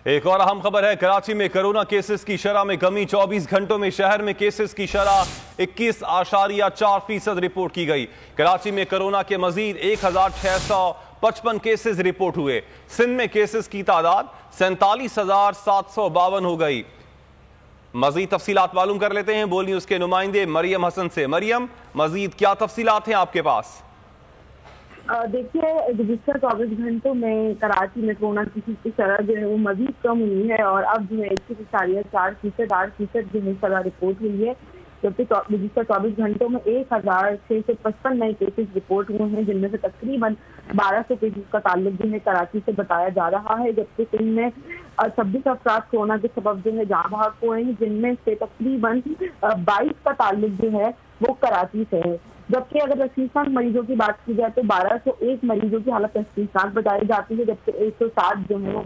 एक और अहम खबर है, कराची में कोरोना केसेस की शरह में कमी। 24 घंटों में शहर में केसेस की शरह 21.4% रिपोर्ट की गई। कराची में कोरोना के मजीद 1655 केसेस रिपोर्ट हुए। सिंध में केसेस की तादाद 47,752 हो गई। मजीद तफसीलात मालूम कर लेते हैं बोल न्यूज के नुमाइंदे मरियम हसन से। मरियम, मजीद क्या तफसीलात हैं आपके पास? देखिए, गुज़िश्ता 24 घंटों में कराची में कोरोना की शरह जो है वो मजीद कम हुई है और अब जो है 21.4% 8% जो है शरह रिपोर्ट हुई है। जबकि गुज़िश्ता 24 घंटों में 1,655 नए केसेस रिपोर्ट हुए हैं, जिनमें से तकरीबन 1200 केसेस का ताल्लुक जो है कराची से बताया जा रहा है। जबकि सिंध में 26 अफराद कोरोना के सबब जो है जाँ बहक हुए हैं, जिनमें से तकरीबन 22 का ताल्लुक जो है वो कराची से है। जबकि अगर तशख़ीसनाक मरीजों की बात की जाए तो 1201 मरीजों की हालत तशख़ीसनाक बताई जाती है, जबकि 160 जो है वो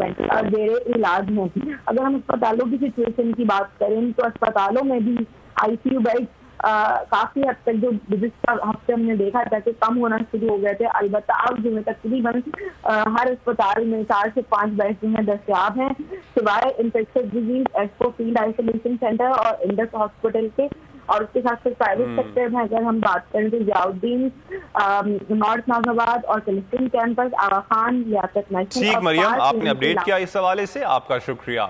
जेर इलाज हैं। अगर हम अस्पतालों की सिचुएशन की बात करें तो अस्पतालों में भी ICU बेड काफी हद तक जो गुज़िश्ता हफ्ते हमने देखा था कि कम होना शुरू हो गए थे। अलबत्ता अब जो है तकरीबन हर अस्पताल में 4 से 5 बेड जो है दस्तयाब हैं, सिवाय infectious disease expo field isolation centre और इंडस हॉस्पिटल के। और उसके साथ साथ प्राइवेट सेक्टर में अगर हम बात करें तो जियाउद्दीन, नॉर्थ नाज़ाबाद और फिलिस्तीन कैंपस, आगा खान, लियाकत नेशनल। ठीक मरियम, आपने अपडेट किया इस हवाले से, आपका शुक्रिया।